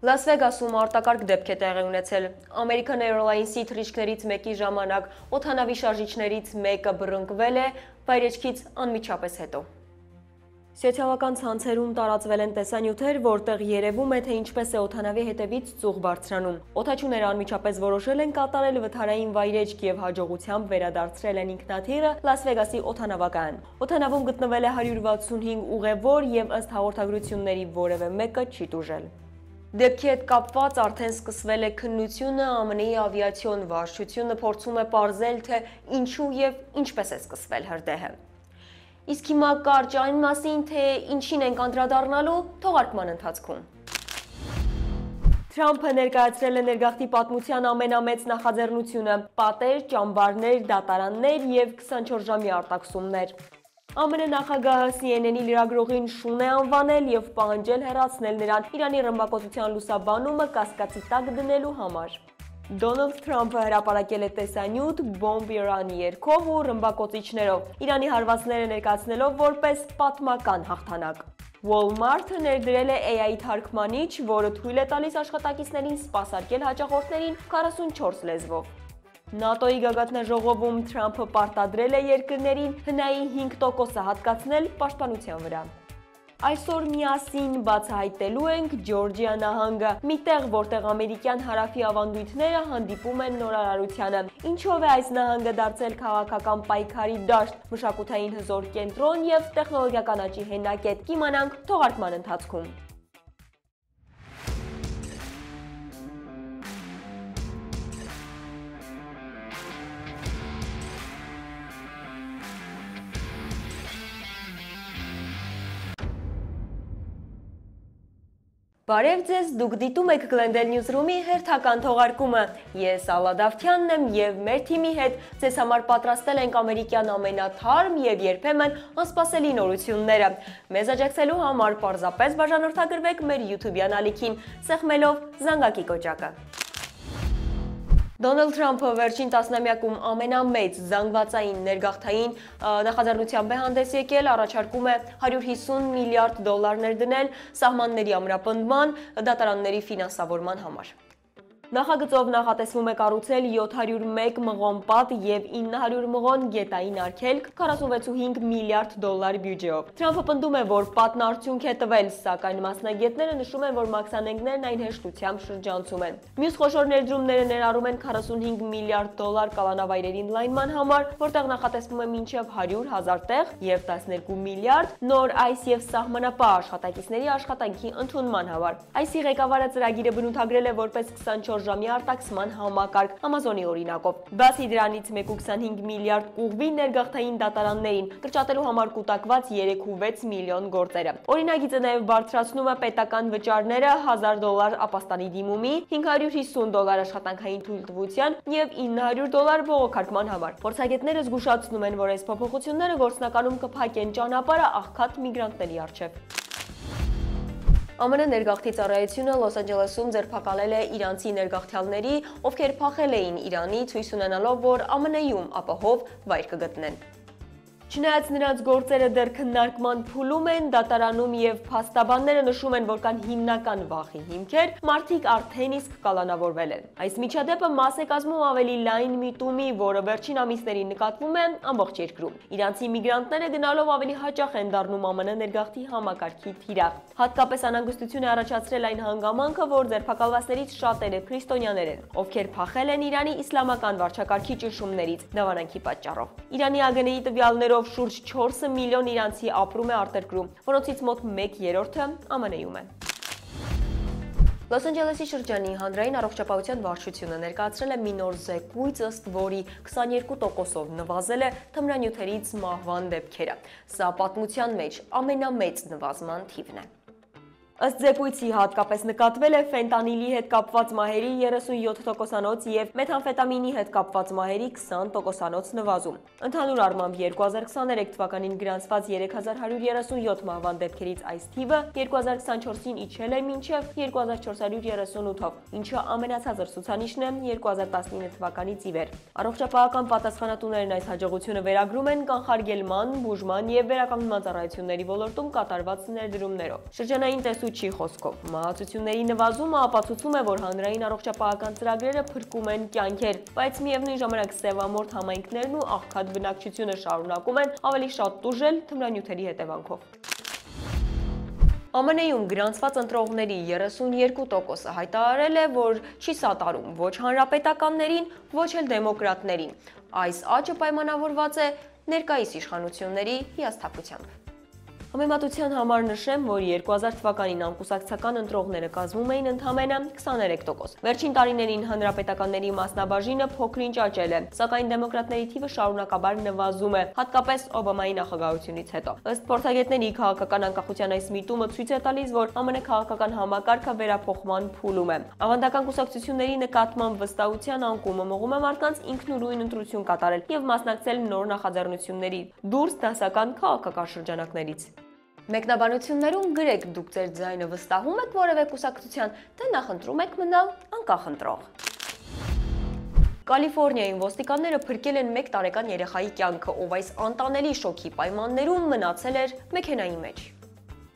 Լաս Վեգասում արտակարգ դեպք է տեղի ունեցել։ American Airlines-ի թռիչքներից մեկի ժամանակ օդանավի շարժիչներից մեկը բռնկվել է վայրեջքից անմիջապես հետո։ Սոցիալական ցանցերում տարածվել են տեսանյութեր, որտեղ երևում է, թե ինչպես է օդանավի հետևից ծուղ բարձրանում։ Օդաչուները անմիջապես որոշել են կատարել վթարային վայրեջք եւ հաջողությամբ վերադարձրել են ինքնաթիռը Լաս Վեգասի օդանավակայան։ Օդանավում գտնվել է 165 ուղևոր եւ ըստ հաղորդագրությունների որևէ մեկը չի տուժել։ Դեպքի հետ կապված արդեն սկսվել է քննությունը, ԱՄՆ-ի ավիացիոն վարչությունը փորձում է պարզել, թե ինչու եւ ինչպես է սկսվել հրդեհը։ Իսկ հիմա կարճ այն մասին, թե ինչին ենք անդրադառնալու թողարկման ընթացքում։ Թրամփը ներկայացրել է ներգաղթի պատմության ամենամեծ նախաձեռնությունը՝ պատեր, ճամբարներ, դատարաններ եւ 24-ժամի արտաքսումներ։ ԱՄՆ նախագահը CNN-ի լրագրողին շուն է անվանել եւ պահանջել հեռացնել նրան Իրանի ռմբակոծության լուսաբանումը կասկածի տակ դնելու համար։ Դոնալդ Թրամփը հրապարակել է տեսանյութ «Բոմբ Իրանի» երգով ու ռմբակոծիչներով, Իրանի հարվածները ներկայացնելով որպես պատմական հաղթանակ։ Walmart-ը ներդրել է AI թարգմանիչ, որը թույլ է տալիս աշխատակիցներին սպասարկել հաճախորդներին 44 լեզվով։ ՆԱՏՕ-ի գագաթնաժողովում Թրամփը պարտադրել է երկրներին հնայի 5% հատկացնել պաշտպանության վրա։ Այսօր միասին բացահայտելու ենք Ջորջիա նահանգը, մի տեղ, որտեղ ամերիկյան հարավի ավանդույթները հանդիպում են նորարարությանը։ Ինչով է այս նահանգը դարձել քաղաքական պայքարի դաշտ, մշակութային հզոր կենտրոն եւ տեխնոլոգիական աճի հենակետ, կիմանանք թողարկման ընթացքում։ Բարև ձեզ, դուք դիտում եք Glendale Newsroom-ի հերթական թողարկումը։ Ես Ալլա Դավթյանն եմ եւ մեր թիմի հետ ձեզ համար պատրաստել ենք ամերիկյան ամենաթարմ եւ երբեմն անսպասելի նորությունները։ Մեզ աջակցելու համար պարզապես բաժանորդագրվեք մեր YouTube-յան ալիքին, սեղմելով զանգակի կոճակը։ Դոնալդ Թրամփը վերջին տասնամյակում ամենամեծ զանգվածային ներգաղթային նախաձեռնությամբ է հանդես եկել, առաջարկում է 150 միլիարդ դոլար ներդնել սահմանների ամրապնդման, դատարանների ֆինանսավորման համար։ Նախագծով նախատեսվում է կառուցել 701 մղոն պատ եւ 900 մղոն գետային արգելք 46.5 միլիարդ դոլար բյուջեով։ Թրամփը պնդում է, որ պատն արդյունք է տվել, սակայն մասնագետները նշում են, որ մաքսանենգներն այն հեշտությամբ շրջանցում են։ Մյուս խոշոր ներդրումները ներառում են 45 միլիարդ դոլար կալանավայրերի ընդլայնման համար, որտեղ նախատեսվում է մինչև 100,000 տեղ եւ 12 միլիարդ նոր այս եւ սահմանապահ աշխատակիցների աշխատանքի ընդունման համար։ Այսի ղեկավարը ծրագիրը բնութագրել է որպես 24 ժամի արտաքսման համակարգ Ամազոնի օրինակով։ Բացի դրանից 1.25 միլիարդ ուղղվի ներգաղթային դատարաններին, կրճատելու համար կուտակված 3.6 միլիոն գործերը։ Օրինագիծը նաև բարձրացնում է պետական վճարները $1000 ապաստանի դիմումի, $550 աշխատանքային թույլտվության եւ $900 բողոքարկման համար։ Փորձագետները զգուշացնում են, որ այս փոփոխությունները գործնականում կփակեն ճանապարհը աղքատ միգրանտների առջև։ ԱՄՆ ներգաղթի ծառայությունը Լոս Անջելեսում ձերբակալել է իրանցի ներգաղթյալների, ովքեր փախել էին Իրանի, ցույց ունենալով, որ ԱՄՆ-ում ապահով վայր կգտնեն։ Չնայած նրանց գործերը դեռ քննարկման փուլում են, դատարանում եւ փաստաբանները նշում են, որ կան հիմնական վախի հիմքեր, մարդիկ արդեն իսկ կալանավորվել են։ Այս միջադեպը մաս է կազմում ավելի լայն միտումի, որը վերջին ամիսներին նկատվում է ամբողջ երկրում։ Իրանցի միգրանտները գնալով ավելի հաճախ են դառնում ԱՄՆ ներգաղթի համակարգի թիրախ։ Հատկապես անհանգստություն է առաջացրել այն հանգամանքը, որ ձերբակալվածներից շատերը քրիստոնյաներ են, ովքեր փախել են Իրանի իսլամական վարչակարգի ճնշումներից դավանանքի պատճառով։ Իրանի ԱԳՆ-ի տվյալներով շուրջ 4 միլիոն իրանցի ապրում է արտերկրում, որոնցից մոտ 1/3-ը ԱՄՆ-ում է։ Լոս Անջելեսի շրջանի հանրային առողջապահության վարչությունը ներկայացրել է մի նոր զեկույց, ըստ որի 22%-ով նվազել է թմրանյութերից մահվան դեպքերը։ Սա պատմության մեջ ամենամեծ նվազման թիվն է։ Ըստ զեկույցի հատկապես նկատվել է ֆենտանիլի հետ կապված մահերի 37%-անոց եւ մեթամֆետամինի հետ կապված մահերի 20%-անոց նվազում։ Ընդհանուր առմամբ 2023 թվականին գրանցված 3137 մահվան դեպքերից այս թիվը 2024-ին իջել է մինչև 2438-ով, ինչը ամենացածր ցուցանիշն է 2019 թվականից ի վեր։ Առողջապահական պատասխանատուներն այս հաջողությունը վերագրում են կանխարգելման, բուժման եւ վերականգնման ծառայությունների ոլորտում կատարված ներդրումներով։ Շրջանային Սուչի խոսքով, մահացությունների նվազումը ապացուցում է, որ հանրային առողջապահական ծրագրերը փրկում են կյանքեր, բայց միևնույն ժամանակ սևամորթ համայնքներն ու աղքատ բնակչությունը շարունակում են ավելի շատ տուժել թմրանյութերի հետևանքով։ ԱՄՆ-ում գրանցված ընտրողների 32%-ը հայտարարել է, որ չի սատարում ոչ հանրապետականներին, ոչ էլ դեմոկրատներին։ Այս աճը պայմանավորված է ներկայիս իշխանությունների հիասթափությամբ։ Համեմատության համար նշեմ, որ 2000 թվականին անկուսակցական ընտրողները կազմում էին ընդամենը 23%։ Վերջին տարիներին հանրապետականների մասնաբաժինը փոքրինչ աճել է, սակայն դեմոկրատների թիվը շարունակաբար նվազում է, հատկապես Օբամայի նախագահությունից հետո։ Ըստ փորձագետների, քաղաքական անկախության այս միտումը ցույց է տալիս, որ ԱՄՆ քաղաքական համակարգը վերափոխման փուլում է։ Ավանդական կուսակցությունների նկատմամբ վստահության անկումը մղում է մարդկանց ինքնուրույն ընտրություն կատարել եւ մասնակցել նոր նախաձեռնությունների դուրս դասական քաղաքական շրջանակներից։ Մեկնաբանություններում գրեք դուք ձեր ձայնը վստահում եք որևէ կուսակցության, թե նախընտրում եք մնալ անկախ ընտրող։ Կալիֆոռնիայում ոստիկանները փրկել են 1 տարեկան երեխայի կյանքը, ով այս անտանելի շոկի պայմաններում մնացել էր մեքենայի մեջ։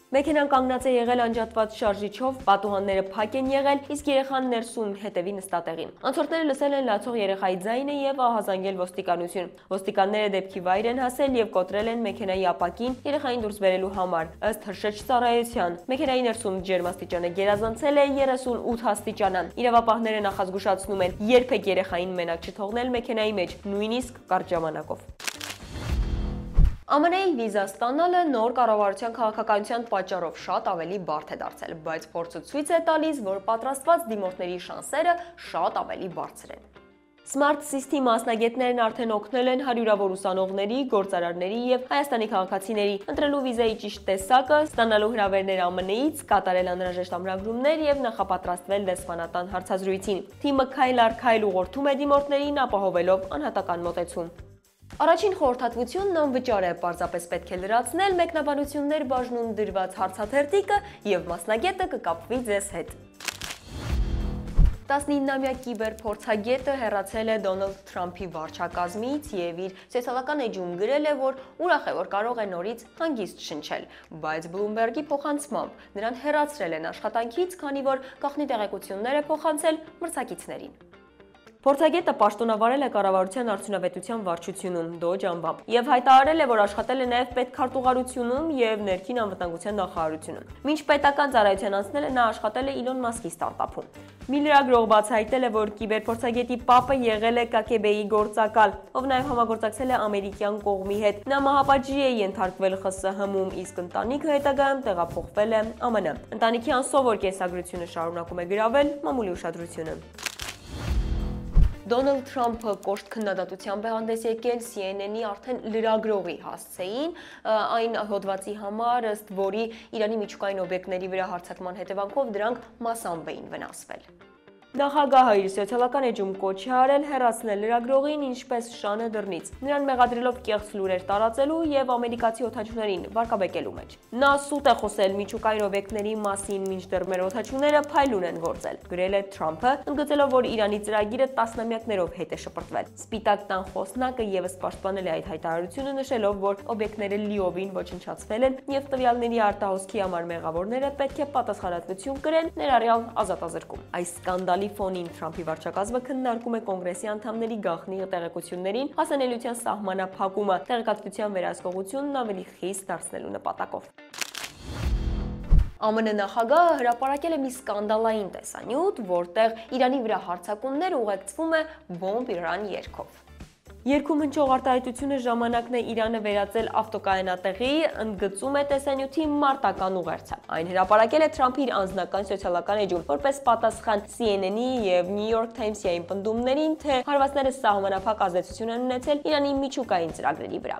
Մեքենան կանգնած է եղել անջատված շարժիչով, պատուհանները փակ են եղել, իսկ երեխան ներսում հետևի նստատեղին։ Անցորդները լսել են լացող երեխայի ձայնը եւ ահազանգել ոստիկանություն։ Ոստիկանները դեպքի վայր են հասել եւ կոտրել են մեքենայի ապակին երեխային դուրս բերելու համար։ Ըստ հրշեջ ծառայության, մեքենայի ներսում ջերմաստիճանը գերազանցել է 38 աստիճանը։ Իրավապահները նախազգուշացնում են երբեք երեխային մենակ չթողնել մեքենայի մեջ, նույնիսկ կարճ ժամանակով։ ԱՄՆ-ի վիզա ստանալը նոր կառավարության քաղաքականության պատճառով շատ ավելի բարդ է դարձել, բայց փորձը ցույց է տալիս, որ պատրաստված դիմորդների շանսերը շատ ավելի բարձր են։ Smart System մասնագետներն արդեն օգնել են հարյուրավոր ուսանողների, գործարարների եւ Հայաստանի քաղաքացիների ընտրելու վիզայի ճիշտ տեսակը, ստանալու հրավերներ ԱՄՆ-ից, կատարել անհրաժեշտ ամրագրումներ եւ նախապատրաստվել դեսպանատան հարցազրույցին։ Թիմը քայլ առ քայլ ուղղորդում է դիմորդներին, ապահովելով անհատական մոտեցում։ Առաջին խորհրդատվությունն անվճար է, պարզապես պետք է լրացնել մեկնաբանություններ բաժնում դրված հարցաթերթիկը եւ մասնագետը կկապվի ձեզ հետ։ 19-ամյա կիբերփորձագետը հեռացել է Դոնալդ Թրամփի վարչակազմից եւ իր սոցիալական էջում գրել է, որ ուրախ է, որ կարող է նորից հանգիստ շնչել, բայց Bloomberg-ի փոխանցմամբ նրան հեռացրել են աշխատանքից, քանի որ գաղտնի տեղեկություններ է փոխանցել մրցակիցներին։ Փորձագետը պաշտոնավարել է կառավարության արդյունավետության վարչությունում Դոջ անվամբ եւ հայտարարել է, որ աշխատել է նաեւ պետքարտուղարությունում եւ ներքին անվտանգության նախարարությունում։ Մինչ պետական ծառայության անցնելը նա աշխատել է Իլոն Մասկի ստարտափում։ Մի լրագրող բացահայտել է, որ կիբերփորձագետի պապը եղել է KGB-ի գործակալ, ով նաեւ համագործակցել է ամերիկյան կողմի հետ։ Նա մահապատժի է ենթարկվել ԽՍՀՄ-ում, իսկ ընտանիքը հետագայում տեղափոխվել է ԱՄՆ։ Ընտանիքի անսովոր կենսագրությունը շարունակում է գրավել մամուլի ուշադրությունը։ Դոնալդ Թրամփը կոշտ քննադատությամբ է հանդես եկել CNN-ի արդեն լրագրողի հասցեին, այն հոդվածի համար, ըստ որի Իրանի միջուկային օբյեկտների վրա հարձակման հետևանքով դրանք մասամբ էին վնասվել։ Նախագահը իր սոցիալական էջում կոչ է արել հեռացնել լրագրողին ինչպես շանը դռնից, նրան մեղադրելով կեղծ լուրեր տարածելու եւ ամերիկացի օդաչուներին վարկաբեկելու մեջ։ Նա սուտ է խոսել միջուկային օբյեկտների մասին, մինչդեռ մեր օդաչուները փայլուն են գործել, գրել է Թրամփը, ընդգծելով, որ Իրանի ծրագիրը տասնամյակներով հետ է շպրտվել։ Սպիտակ տան խոսնակը եւս պաշտպանել է այդ հայտարարությունը, նշելով, որ օբյեկտները լիովին ոչնչացվել են եւ տվյալների արտահոսքի համար մեղավորները պետք է պատասխանատվություն կրեն, ներառյալ ազատազրկում։ Այս սկանդալի ֆոնին Թրամփի վարչակազմը քննարկում է կոնգրեսի անդամների գաղտնի տեղեկություններին հասանելիության սահմանափակումը, տեղեկատվության վերահսկողությունն ավելի խիստ դարձնելու նպատակով։ ԱՄՆ նախագահը հրապարակել է մի սկանդալային տեսանյութ, որտեղ Իրանի վրա հարձակումներ ուղեկցվում է «Bomb Iran» երգով։ Երգում հնչող արտահայտությունը ժամանակն է Իրանը վերածել ավտոկայանատեղի, ընդգծում է տեսանյութի մարտական ուղերձը։ Այն հրապարակել է Թրամփի իր անձնական սոցիալական էջում, որպես պատասխան CNN-ի եւ New York Times-ի այն պնդումներին, թե հարվածները սահմանափակ ազդեցություն են ունեցել Իրանի միջուկային ծրագրերի վրա։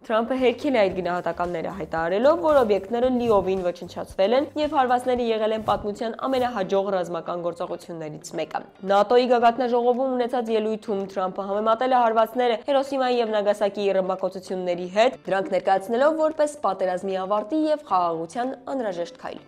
Թրամփը հերքել է այդ գնահատականները, հայտարարելով, որ օբյեկտները լիովին ոչնչացվել են եւ հարվածները եղել են պատմության ամենահաջող ռազմական գործողություններից մեկը։ ՆԱՏՕ-ի գագաթնաժողովում ունեցած ելույթում Թրամփը համեմատել է հարվածները Հիրոսիմայի եւ Նագասակիի ռմբակոծությունների հետ, դրանք ներկայացնելով որպես պատերազմի ավարտի եւ խաղաղության անհրաժեշտ քայլ։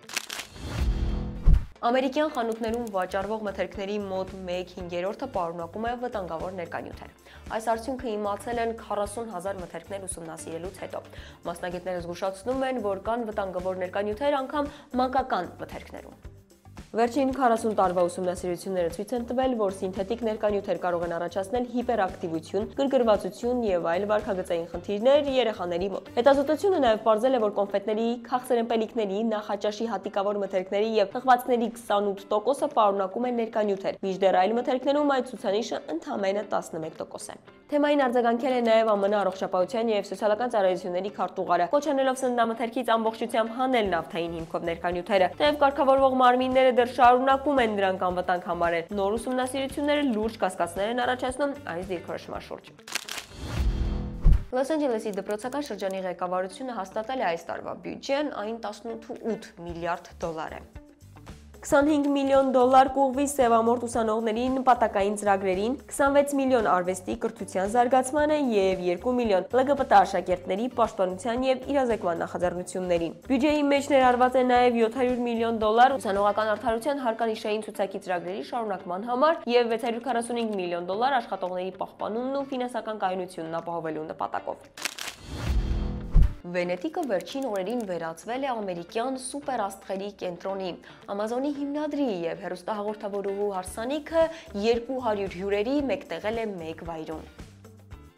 Ամերիկյան խանութներում վաճառվող մթերքների մոտ 1/5-ը պարունակում է վտանգավոր ներկանյութեր։ Այս արդյունքը իմացել են 40,000 մթերքներ ուսումնասիրելուց հետո։ Մասնագետները զգուշացնում են, որ կան վտանգավոր ներկանյութեր անգամ մանկական մթերքներում։ Վերջին 40 տարվա ուսումնասիրությունները ցույց են տվել, որ սինթետիկ ներկանյութեր կարող են առաջացնել հիպերակտիվություն, գրգռվածություն եւ այլ վարքագծային խնդիրներ երեխաների մոտ։ Հետազոտությունը նաեւ պարզել է, որ կոնֆետների, քաղցրեմպելիքների, նախաճաշի հատիկավոր մթերքների եւ թխվածքների 28%-ը պարունակում են ներկանյութեր, մինչդեռ այլ մթերքներում այդ ցուցանիշը ընդամենը 11% է։ Թեմային արձագանքել է նաև ԱՄՆ առողջապահության եւ սոցիալական ծառայությունների քարտուղարը, կոչ անելով սննդամթերքից ամբողջությամբ հանել նավթային հիմքով ներկանյութերը, թեև կարգավորվող մարմինները դեռ շարունակում են դրանք անվտանգ համարել։ Նոր ուսումնասիրությունները լուրջ կասկածներ են առաջացնում այս դիրքորոշման շուրջ։ Լոս Անջելեսի դպրոցական շրջանի ղեկավարությունը հաստատել է այս տարվա բյուջեն, այն 18 միլիարդ դոլար է։ 25 միլիոն դոլար կուղվի սևամորթ ուսանողների նպատակային ծրագրերին, 26 միլիոն արվեստի կրթության զարգացմանը եւ 2 միլիոն ԼԳԲՏ աշակերտների պաշտպանության եւ իրազեկման նախաձեռնություններին։ Բյուջեի մեջ ներառված է նաեւ 700 միլիոն դոլար ուսանողական արդարության հարկանիշային ցուցակի ծրագրերի շարունակման համար եւ 645 միլիոն դոլար աշխատողների պահպանումն ու ֆինանսական կայունությունն ապահովելու նպատակով։ Վենետիկը վերջին օրերին վերածվել է ամերիկյան սուպերաստղերի կենտրոնի։ Ամազոնի հիմնադրի եւ հեռուստահաղորդավորուհու հարսանիքը 200 հյուրերի մեկտեղել է մեկ վայրում։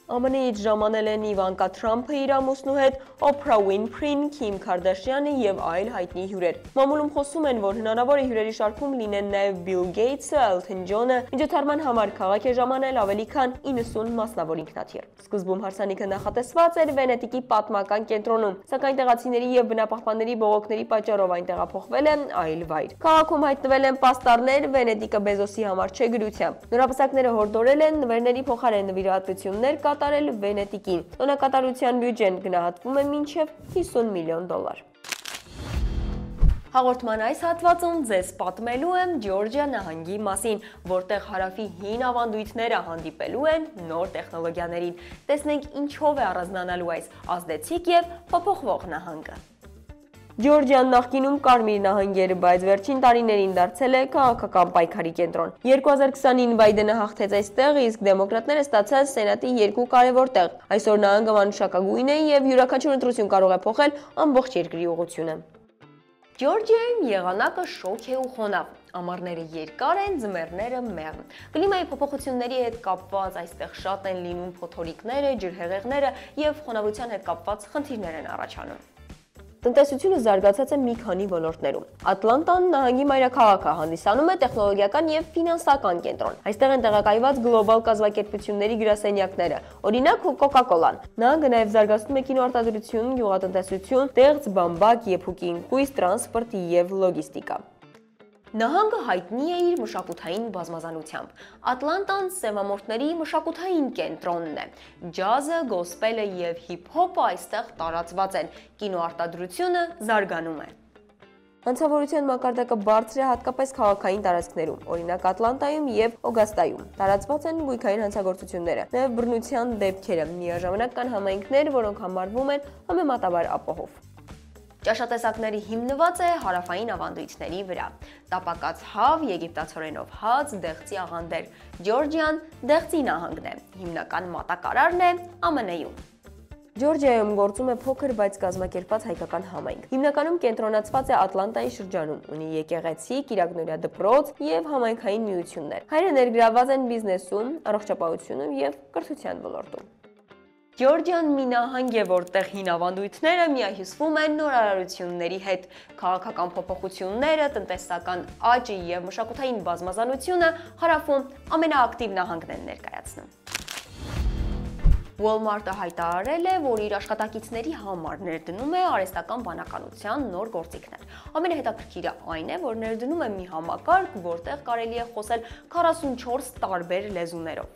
ԱՄՆ-ից ժամանել են Իվանկա Թրամփը իր ամուսնու հետ, Օփրա Ուինֆրին, Քիմ Քարդաշյանը եւ այլ հայտնի հյուրեր։ Մամուլում խոսում են, որ հնարավոր է հյուրերի շարքում լինեն նաեւ Բիլ Գեյթսը, Էլթոն Ջոնը, միջոցառման համար քաղաք է ժամանել ավելի քան 90 մասնավոր ինքնաթիռ։ Սկզբում հարսանիքը նախատեսված էր Վենետիկի պատմական կենտրոնում, սակայն տեղացիների եւ բնապահպանների բողոքների պատճառով այն տեղափոխվել է այլ վայր։ Քաղաքում հայտնվել են պաստառներ Վենետիկը Բեզոսի համար չէ գրությամբ։ Նորապսակները հորդորել են նվերների փոխարեն նվիրատվություններ կատարել Վենետիկին։ Տոնակատարության բյուջեն գնահատվում է մինչև 50 միլիոն դոլար։ Հաղորդման այս հատվածում ձեզ պատմելու եմ Ջորջիա նահանգի մասին, որտեղ հարավի հին ավանդույթները հանդիպելու են նոր տեխնոլոգիաներին։ Տեսնենք ինչով է առանձնանալու այս ազդեցիկ եւ փոփոխվող նահանգը։ Ջորջիան նախկինում կարմիր նահանգ էր, բայց վերջին տարիներին դարձել է քաղաքական պայքարի կենտրոն։ 2020-ին Բայդենը հաղթեց այստեղ, իսկ դեմոկրատները ստացան Սենատի 2 կարևոր տեղ։ Այսօր նահանգը մանուշակագույն է եւ յուրաքանչյուր ընտրություն կարող է փոխել ամբողջ երկրի ուղղությունը։ Ջորջիայում եղանակը շոգ է ու խոնավ։ Ամառները երկար են, ձմեռները մեղմ։ Կլիմայի փոփոխությունների հետ կապված այստեղ շատ են լինում փոթորիկները, ջրհեղեղները եւ խոնավության հետ կապված խնդիրներ են առաջանում։ Տնտեսությունը զարգացած է մի քանի ոլորտներում։ Ատլանտան նահանգի մայրաքաղաքը հանդիսանում է տեխնոլոգիական եւ ֆինանսական կենտրոն։ Այստեղ են տեղակայված գլոբալ կազմակերպությունների գրասենյակները, օրինակ Coca-Cola-ն։ Նահանգը նաեւ զարգացնում է կինոարտադրություն, գյուղատնտեսություն, տեղց, բամբակ, եփուկի ինքույզ, տրանսպորտ եւ լոգիստիկա։ Նահանգը հայտնի է իր մշակութային բազմազանությամբ։ Ատլանտան սևամորթների մշակութային կենտրոնն է։ Ջազը, գոսպելը եւ հիփ-հոփը այստեղ տարածված են։ Կինոարտադրությունը զարգանում է։ Անցավորության մակարդակը բարձր է հատկապես քաղաքային տարածքներում, օրինակ Ատլանտայում եւ Օգաստայում։ Տարածված են գույքային հանցագործությունները, նաեւ բռնության դեպքերը։ Միաժամանակ կան համայնքներ, որոնք համարվում են համեմատաբար ապահով։ Ճաշատեսակները հիմնված է հարավային ավանդույթների վրա։ Տապակած հավ, եգիպտացորենով հաց, դեղցի աղանդեր։ Ջորջիան դեղցի նահանգն է։ Հիմնական մատակարարն է ԱՄՆ-ում։ Ջորջիայում գործում է փոքր, բայց կազմակերպված հայկական համայնք։ Հիմնականում կենտրոնացված է Ատլանտայի շրջանում, ունի եկեղեցի, կիրակնօրյա դպրոց եւ համայնքային միություններ։ Հայերը ներգրաված են բիզնեսում, առողջապահությունում եւ կրթության ոլորտում։ Ջորջիան մի նահանգ է, որտեղ հին ավանդույթները միահյուսվում են նորարարությունների հետ։ Քաղաքական փոփոխությունները, տնտեսական աճը եւ մշակութային բազմազանությունը հարավում ամենաակտիվ նահանգն են ներկայացնում։ Walmart-ը հայտարարել է, որ իր աշխատակիցների համար ներդնում է արհեստական բանականության նոր գործիքներ։ Ամենահետաքրքիրը այն է, որ ներդնում է մի համակարգ, որտեղ կարելի է խոսել 44 տարբեր լեզուներով։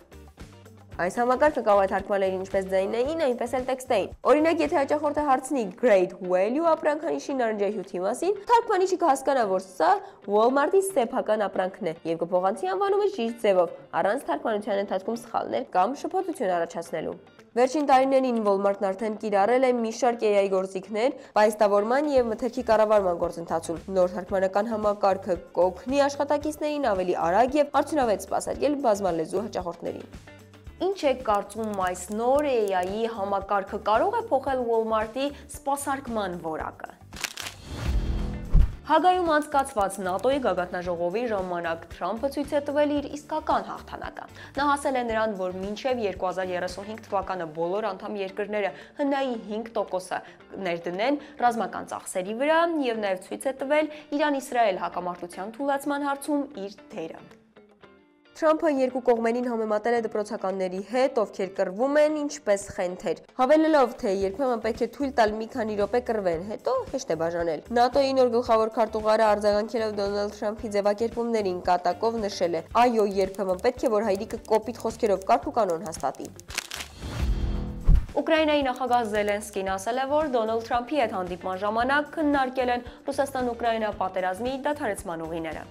Այս համակարգը կարող է թարգմանել ինչպես ձայնային, այնպես էլ տեքստային։ Օրինակ, եթե հաճախորդը հարցնի Great Value ապրանքանիշի նարնջահյութի մասին, թարգմանիչը կհասկանա, որ սա Walmart-ի սեփական ապրանքն է եւ կփոխանցի անվանումը ճիշտ ձևով, առանց թարգմանության ընթացքում սխալներ կամ շփոթություն առաջացնելու։ Վերջին տարիներին Walmart-ն արդեն կիրառել է մի շարք AI գործիքներ պայստավորման եւ մթերքի կառավարման գործընթացում։ Նոր թարգմանական համակարգը կօգնի աշխատակիցներին ավելի արագ եւ արդյունավետ սպասարկել բազմալեզու հաճախորդներին։ Ինչ է կարծում այս նոր AI-ի համակարգը կարող է փոխել Walmart-ի սպասարկման որակը։ Հագայում անցկացված ՆԱՏՕ-ի գագաթնաժողովի ժամանակ Թրամփը ցույց է տվել իր իսկական հաղթանակը։ Նա հասել է նրան, որ մինչև 2035 թվականը բոլոր անդամ երկրները ՀՆԱ-ի 5% ներդնեն ռազմական ծախսերի վրա եւ նաեւ ցույց է տվել Իրան-Իսրայել հակամարտության թույլատման հարցում իր դերը։ Թրամփը երկու կողմերին համեմատել է դպրոցականների հետ, ովքեր կռվում են ինչպես խենթեր, հավելելով, թե երբեմն պետք է թույլ տալ մի քանի րոպե կռվեն, հետո հեշտ է բաժանել։ ՆԱՏՕ-ի նոր գլխավոր քարտուղարը արձագանքելով Դոնալդ Թրամփի ձևակերպումներին կատակով նշել է. «Այո, երբեմն պետք է որ հայրիկը կոպիտ խոսքերով կարգ ու կանոն հաստատի»։ Ուկրաինայի նախագահ Զելենսկին ասել է, որ Դոնալդ Թրամփի հետ հանդիպման ժամանակ քննարկել են Ռուսաստան-Ուկրաինա պատերազմի դադարեցման ուղիները։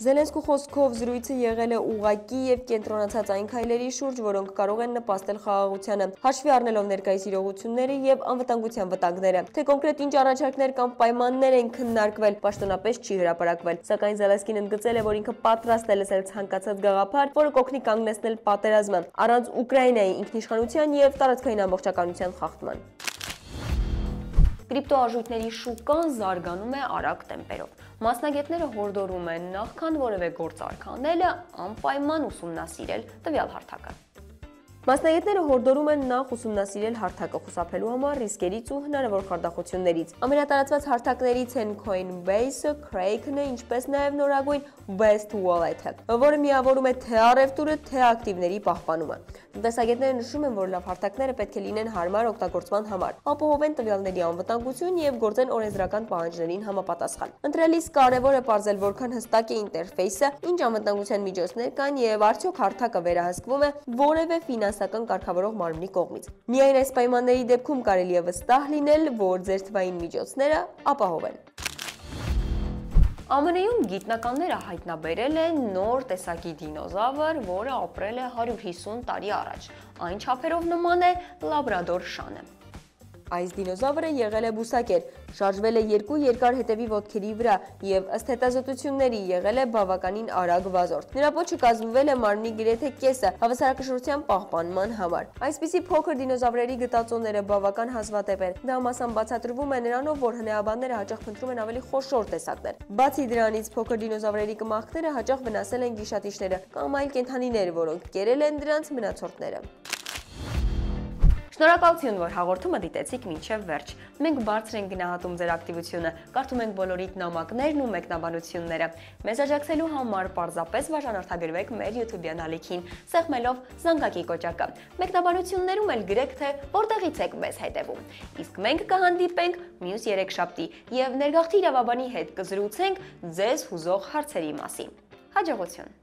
Զելենսկու խոսքով զրույցը եղել է ուղղակի եւ կենտրոնացած այն քայլերի շուրջ, որոնք կարող են նպաստել խաղաղությանը, հաշվի առնելով ներկայիս իրողությունները եւ անվտանգության վտանգները։ Թե կոնկրետ ինչ առաջարկներ կամ պայմաններ են քննարկվել, պաշտոնապես չի հրապարակվել, սակայն Զելենսկին ընդգծել է, որ ինքը պատրաստ է լսել ցանկացած գաղափար, որը կօգնի կանգնեցնել պատերազմը առանց Ուկրաինայի ինքնիշխանության եւ տարածքային ամբողջականության խախտման։ Կրիպտոարժույթների շուկան զարգանում է արագ տեմպերով։ Մասնագետները հորդորում են նախքան որևէ գործ արգանելը անպայման ուսումնասիրել տվյալ հարթակը։ Մասնագետները հորդորում են նախ ուսումնասիրել հարթակը խուսափելու համար ռիսկերից ու հնարավոր խարդախություններից։ Ամենատարածված հարթակներից են Coinbase-ը, Kraken-ը, ինչպես նաև նորագույն Best Wallet-ը, որը միավորում է թե առևտուրը, թե ակտիվների պահպանումը։ Տնտեսագետները նշում են, որ լավ հարթակները պետք է լինեն հարմար օգտագործման համար, ապահովեն տվյալների անվտանգություն եւ գործեն օրենսդրական պահանջներին համապատասխան։ Ընտրելիս կարևոր է պարզել, որքան հստակ է ինտերֆեյսը, ինչ անվտանգության միջոցներ կան եւ արդյոք հարթակը վերահսկվում է որևէ ֆինանսական կարգավորող մարմնի կողմից։ Միայն այս պայմանների դեպքում կարելի է վստահ լինել, որ ձեր թվային միջոցները ապահով են։ ԱՄՆ-ում գիտնականները հայտնաբերել են նոր տեսակի դինոզավր, որը ապրել է 150 տարի առաջ։ Այն չափերով նման է լաբրադոր շանը։ Այս դինոզավրը եղել է բուսակեր, շարժվել է երկու երկար հետևի ոտքերի վրա եւ ըստ հետազոտությունների եղել է բավականին արագ վազորդ։ Նրա պոչը կազմվել է մարմնի գրեթե կեսը հավասարակշռության պահպանման համար։ Այսպիսի փոքր դինոզավրերի գտածոները բավական հազվադեպ են։ Դա մասամբ բացատրվում է նրանով, որ հնեաբանները հաճախ փնտրում են ավելի խոշոր տեսակներ։ Բացի դրանից, փոքր դինոզավրերի կմախքները հաճախ վնասել են գիշատիչները կամ այլ կենդանիներ, որոնք կերել են դրանց մնացորդները։ Շնորհակալություն, որ հաղորդումը դիտեցիք մինչև վերջ։ Մենք բարձր ենք գնահատում ձեր ակտիվությունը, կարդում ենք բոլորիդ նամակներն ու մեկնաբանությունները։ Մեզ աջակցելու համար պարզապես բաժանորդագրվեք մեր YouTube-յան ալիքին, սեղմելով զանգակի կոճակը։ Մեկնաբանություններում էլ գրեք, թե որտեղից եք մեզ հետևում։ Իսկ մենք կհանդիպենք մյուս երեքշաբթի եւ ներգաղթի իրավաբանի հետ կզրուցենք ձեզ հուզող հարցերի մասին։ Հաջողություն։